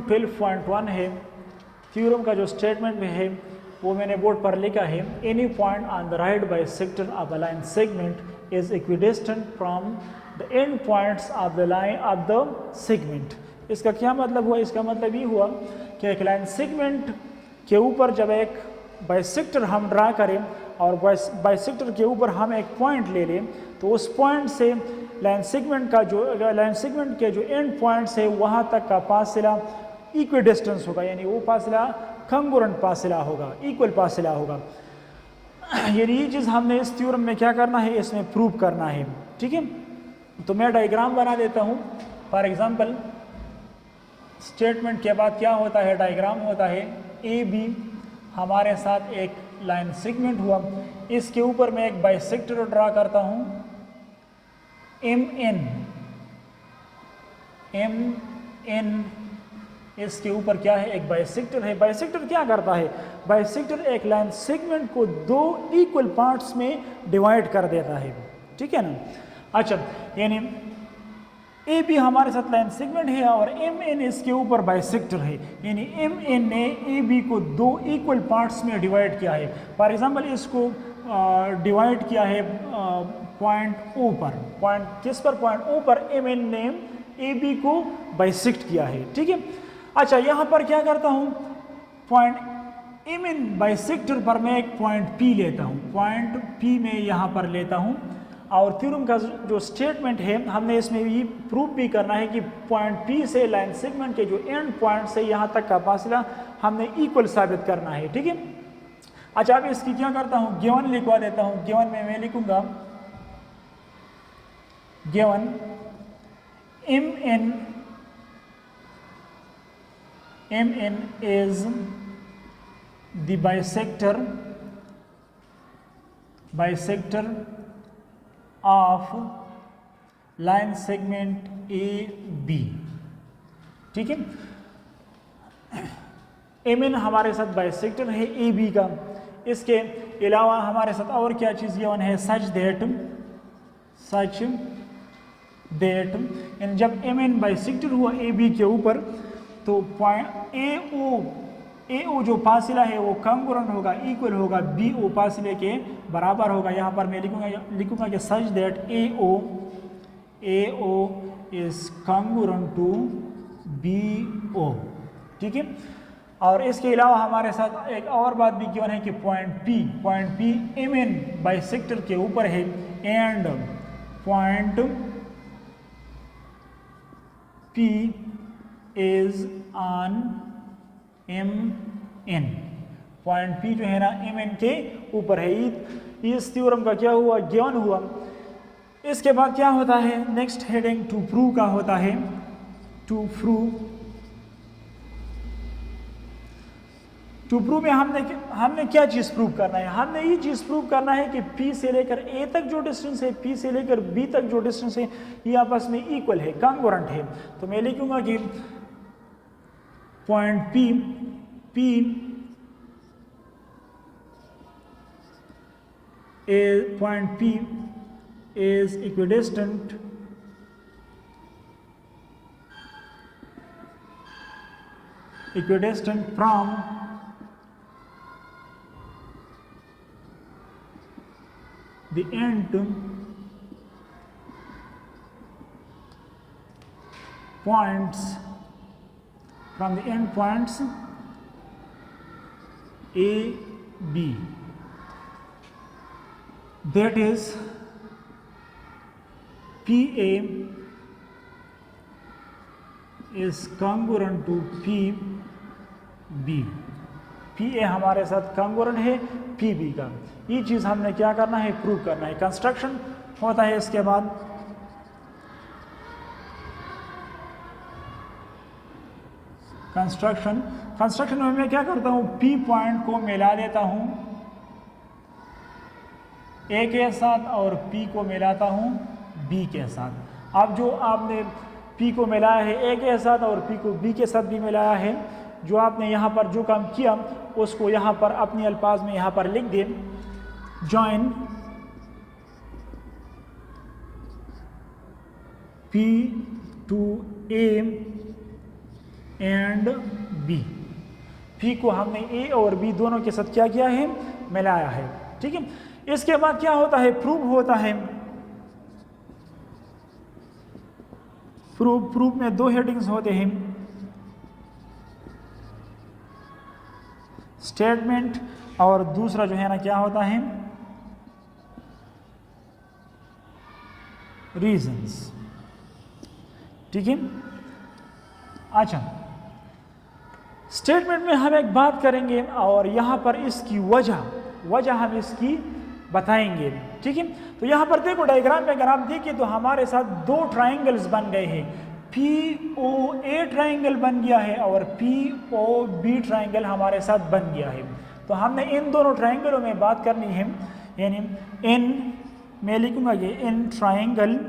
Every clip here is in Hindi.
12.1 है, थ्योरम का जो स्टेटमेंट में है वो मैंने बोर्ड पर लिखा है, any point on the right bisector of a line segment is equidistant from the end points of the line of the segment. इसका क्या मतलब हुआ? इसका मतलब ये हुआ कि एक लाइन सेगमेंट के ऊपर जब एक बाइसेक्टर हम ड्रा करें और बाइसेक्टर के ऊपर हम एक पॉइंट ले लें तो उस पॉइंट से लाइन सेगमेंट के जो एंड पॉइंट्स है वहाँ तक का फासला इक्विडिस्टेंस होगा, यानी वो फासला कंग्रुएंट फासला होगा, इक्वल फासला होगा। यानी ये चीज़ हमने इस थ्योरम में क्या करना है, इसमें प्रूव करना है। ठीक है, तो मैं डायग्राम बना देता हूँ। फॉर एग्जांपल स्टेटमेंट के बाद क्या होता है, डायग्राम होता है। ए बी हमारे साथ एक लाइन सेगमेंट हुआ, इसके ऊपर मैं एक बाइसेक्टर ड्रा करता हूँ एम एन। इसके ऊपर क्या है, एक बाइसेक्टर है। बाइसेक्टर क्या करता है, बाइसेक्टर एक लाइन सेगमेंट को दो इक्वल पार्ट्स में डिवाइड कर देता है। ठीक है ना। अच्छा, यानी ए बी हमारे साथ लाइन सेगमेंट है और एम एन इसके ऊपर बाइसेक्टर है, यानी एम एन ने ए बी को दो इक्वल पार्ट्स में डिवाइड किया है। फॉर एग्जांपल इसको डिवाइड किया है पॉइंट ओ पर। पॉइंट किस पर? पॉइंट ओ पर एम एन ने ए बी को बाइसेक्ट किया है। ठीक है। अच्छा, यहाँ पर क्या करता हूँ, पॉइंट एम एन बाइसेक्टर पर मैं एक पॉइंट पी लेता हूँ, पॉइंट पी में यहाँ पर लेता हूँ। और थ्योरम का जो स्टेटमेंट है हमने इसमें ये प्रूफ भी करना है कि पॉइंट पी से लाइन सेगमेंट के जो एंड पॉइंट से यहाँ तक का फासला हमने इक्वल साबित करना है। ठीक है। अच्छा, अब इसकी क्या करता हूँ, गिवन लिखवा देता हूँ। गिवन में मैं लिखूंगा given m n is the bisector of line segment a b. ठीक है। एम एन हमारे साथ बाइसेक्टर है ए बी का। इसके अलावा हमारे साथ और क्या चीज़ गिवन है, सच दैट यानी जब एम एन बाइसेक्टर हुआ ए बी के ऊपर तो पॉइंट ए ओ जो फासला है वो कंग्रुएंट होगा, इक्वल होगा बी ओ फासले के बराबर होगा। यहाँ पर मैं लिखूंगा कि such that a o is congruent to b o. ठीक है। और इसके अलावा हमारे साथ एक और बात भी गिवन है कि point p m n bisector के ऊपर है and point p is on m n. Point p जो है ना एम एन के ऊपर है। इस थ्योरम का क्या हुआ, ज्ञान हुआ। इसके बाद क्या होता है, नेक्स्ट हेडिंग टू प्रूव का होता है। टू प्रूव में हमने क्या चीज़ प्रूव करना है, हमने ये चीज़ प्रूव करना है कि P से लेकर A तक जो डिस्टेंस है, P से लेकर B तक जो डिस्टेंस है, ये आपस में इक्वल है, कंग्रुएंट है। तो मैं लिखूंगा कि point P is equidistant from the end points A, B. That is PA is congruent to PB. PA हमारे साथ congruent है PB का। ये चीज़ हमने क्या करना है, प्रूव करना है। कंस्ट्रक्शन होता है इसके बाद। कंस्ट्रक्शन में मैं क्या करता हूँ, P पॉइंट को मिला देता हूँ A के साथ और P को मिलाता हूँ B के साथ। अब जो आपने P को मिलाया है A के साथ और P को B के साथ भी मिलाया है, जो आपने यहाँ पर जो काम किया उसको यहाँ पर अपने अल्फाज में यहाँ पर लिख दें। Join P to A and b. P को हमने ए और बी दोनों के साथ क्या किया है, मिलाया है। ठीक है, इसके बाद क्या होता है, प्रूफ होता है। प्रूफ में दो हेडिंग्स होते हैं, स्टेटमेंट और दूसरा जो है ना क्या होता है, रीजंस। ठीक है, अच्छा स्टेटमेंट में हम एक बात करेंगे और यहां पर इसकी वजह हम इसकी बताएंगे। ठीक है, तो यहां पर देखो डायग्राम में अगर आप देखिए तो हमारे साथ दो ट्राइंगल्स बन गए हैं, POA ट्राइंगल बन गया है और POB ट्राइंगल हमारे साथ बन गया है। तो हमने इन दोनों ट्राइंगलों में बात करनी है, यानी इन मैं लिखूंगा ये इन ट्राइंगल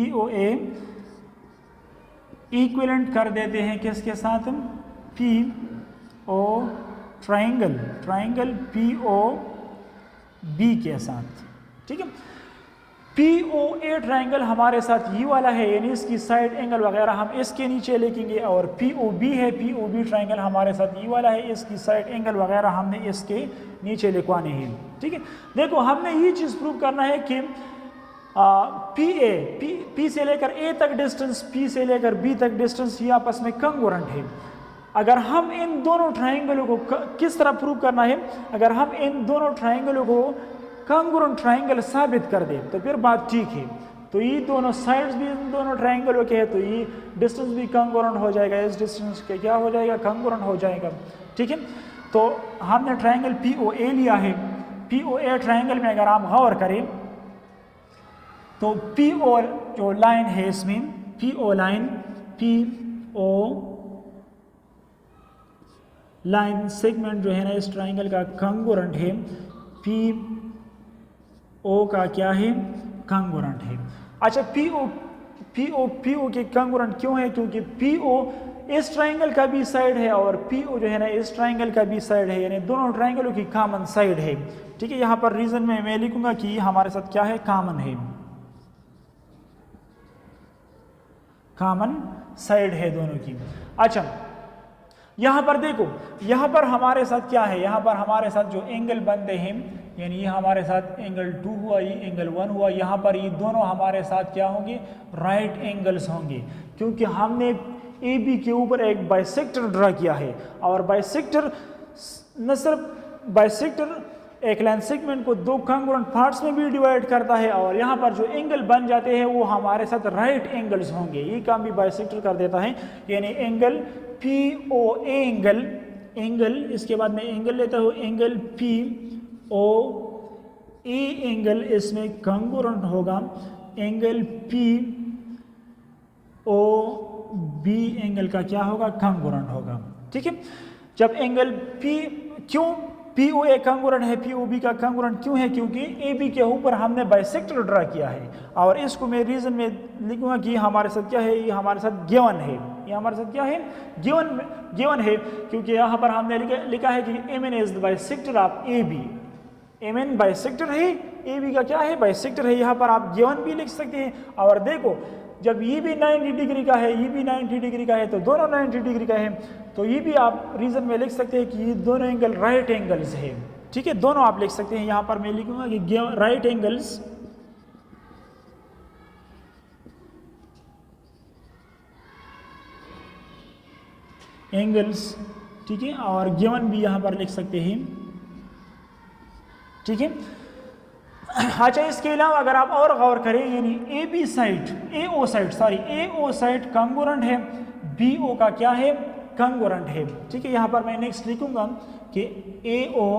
POA इक्विवेलेंट कर देते हैं किसके साथ, PO ट्राइंगल POB के साथ। ठीक है, POA ट्राइंगल हमारे साथ ये वाला है, यानी इसकी साइड एंगल वगैरह हम इसके नीचे लिखेंगे, और POB है, POB ट्राइंगल हमारे साथ ये वाला है, इसकी साइड एंगल वगैरह हमने इसके नीचे लिखवाने हैं। ठीक है, देखो हमने ये चीज़ प्रूव करना है कि P से लेकर A तक डिस्टेंस, P से लेकर B तक डिस्टेंस ये आपस में कंग्रुएंट है। अगर हम इन दोनों ट्राइंगलों को किस तरह प्रूव करना है, अगर हम इन दोनों ट्राइंगलों को कंग्रुएंट ट्राइंगल साबित कर दें तो फिर बात ठीक है। तो ये दोनों साइड्स भी इन दोनों ट्राइंगलों के हैं, तो ये डिस्टेंस भी कंग्रुएंट हो जाएगा, इस डिस्टेंस के क्या हो जाएगा, कंग्रुएंट हो जाएगा। ठीक है, तो हमने ट्राइंगल POA लिया है। POA ट्राइंगल में अगर आप गौर करें तो PO जो लाइन है इसमें, PO लाइन सेगमेंट जो है ना इस ट्राइंगल का कंग्रुएंट है, PO का क्या है, कंग्रुएंट है। अच्छा PO के कंग्रुएंट क्यों है, क्योंकि PO इस ट्राइंगल का भी साइड है और PO जो है ना इस ट्राइंगल का भी साइड है, यानी दोनों ट्राइंगलों की कॉमन साइड है। ठीक है, यहाँ पर रीजन में मैं लिखूंगा कि हमारे साथ क्या है, कॉमन है, कॉमन साइड है दोनों की। अच्छा यहां पर देखो, यहां पर हमारे साथ क्या है, यहां पर हमारे साथ जो एंगल बनते हैं, यानी ये हमारे साथ एंगल 2 हुआ, ये एंगल 1 हुआ, यहां पर ये दोनों हमारे साथ क्या होंगे, राइट एंगल्स होंगे, क्योंकि हमने AB के ऊपर एक बाइसेक्टर ड्रा किया है। और बाइसेक्टर न सिर्फ बाइसेक्टर एक लाइन सेगमेंट को दो कंग्रुएंट पार्ट्स में भी डिवाइड करता है, और यहाँ पर जो एंगल बन जाते हैं वो हमारे साथ राइट एंगल्स होंगे, ये काम भी बाइसेक्टर कर देता है। यानी एंगल POA एंगल इसके बाद मैं एंगल लेता हूँ, एंगल POA एंगल इसमें कंग्रुएंट होगा एंगल POB एंगल का क्या होगा, कंग्रुएंट होगा। ठीक है, जब एंगल क्यों POA कंग्रुएंट है, POB का कंग्रुएंट क्यों है, क्योंकि AB के ऊपर हमने बाइसेक्टर ड्रा किया है, और इसको मैं रीजन में लिखूंगा कि हमारे साथ क्या है, ये हमारे साथ गिवन है, ये हमारे साथ क्या है, गिवन है, क्योंकि यहाँ पर हमने लिखा है कि MN is the bisector of AB, MN bisector है, AB का क्या है, बाइसेक्टर है। यहाँ पर आप गिवन भी लिख सकते हैं। और देखो जब ये भी 90 डिग्री का है, ये भी 90 डिग्री का है, तो दोनों 90 डिग्री का है, तो ये भी आप रीजन में लिख सकते हैं कि ये दोनों एंगल राइट एंगल्स है। ठीक है, दोनों आप लिख सकते हैं। यहाँ पर मैं लिखूंगा कि राइट एंगल्स, ठीक है, और गिवन भी यहाँ पर लिख सकते हैं। ठीक है, अच्छा इसके अलावा अगर आप और गौर करें, यानी AO साइड कंग्रुएंट है, BO का क्या है, कंग्रुएंट है। ठीक है, यहां पर मैं नेक्स्ट लिखूंगा कि AO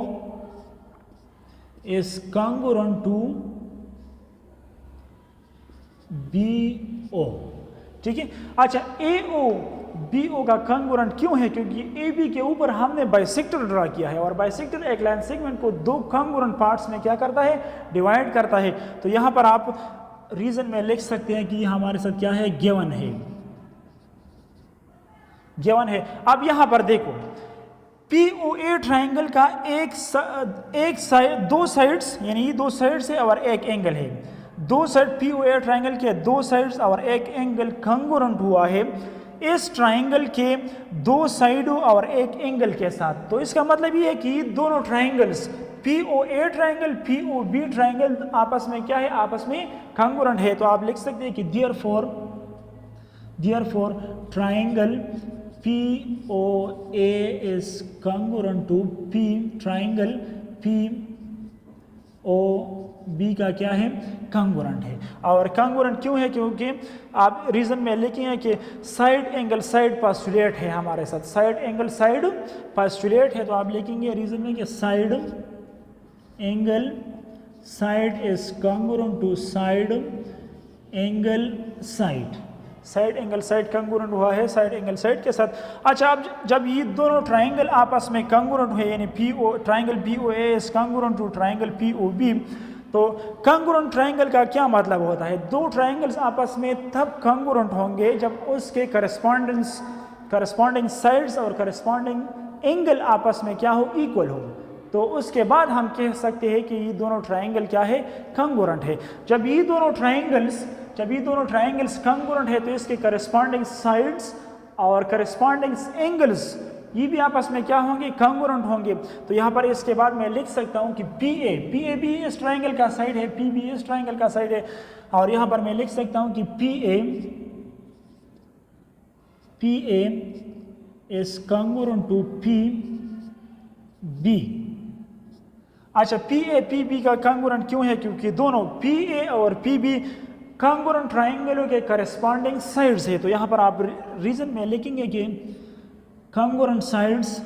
is congruent to BO। ठीक है, अच्छा AO BO का कंग्रुएंट क्यों है, क्योंकि AB के ऊपर हमने बाइसेक्टर ड्रा किया है, और बाइसेक्टर एक लाइन सेगमेंट को दो कंग्रुएंट पार्ट्स में क्या करता है, डिवाइड करता है। तो यहां पर आप रीजन में लिख सकते हैं कि हमारे साथ क्या है, गिवन है। अब यहां पर देखो POA ट्राइंगल का एक साइड, दो साइड्स, यानी दो साइड्स है और एक एंगल है। दो साइड POA ट्राइंगल के दो साइड्स और एक एंगल कंग्रुएंट हुआ है इस ट्राइंगल के दो साइडों और एक एंगल के साथ। तो इसका मतलब ये है कि दोनों triangles POA triangle POB triangle आपस में क्या है, आपस में कंग्रुएंट है। तो आप लिख सकते हैं कि therefore triangle POA is congruent to triangle POB का क्या है, कंग्रुएंट है। और कंग्रुएंट क्यों है, क्योंकि आप रीजन में लिखेंगे कि साइड एंगल साइड पोस्टुलेट है हमारे साथ, साइड एंगल साइड पोस्टुलेट है। तो आप लिखेंगे रीजन में कि side angle side is congruent to side angle side, side angle side congruent हुआ है साइड एंगल साइड के साथ। अच्छा, अब जब ये दोनों ट्राइंगल आपस में कंग्रुएंट हुए यानी triangle POA is congruent to triangle POB, तो कंग्रुएंट ट्राइंगल का क्या मतलब होता है, दो ट्राइंगल्स आपस में तब कंग्रुएंट होंगे जब उसके करस्पॉन्डिंग साइड्स और करस्पॉन्डिंग एंगल आपस में क्या हो, इक्वल हो। तो उसके बाद हम कह सकते हैं कि ये दोनों ट्राइंगल क्या है, कंग्रुएंट है। जब ये दोनों ट्राइंगल्स कंग्रुएंट है तो इसके करस्पॉन्डिंग साइड्स और करस्पॉन्डिंग एंगल्स ये भी आपस में क्या होंगे, कंग्रुएंट होंगे। तो यहाँ पर इसके बाद मैं लिख सकता हूँ कि PA भी इस ट्राइंगल का साइड है, P भी इस ट्राइंगल का साइड है। और यहाँ पर मैं लिख सकता हूँ कि PA is congruent to PB। अच्छा, PA PB का कंग्रुएंट क्यों है, क्योंकि दोनों PA और PB कंग्रुएंट ट्राइंगलों के करस्पॉन्डिंग साइड्स है। तो यहाँ पर आप रीजन में लिखेंगे कि कंग्रुएंट साइड्स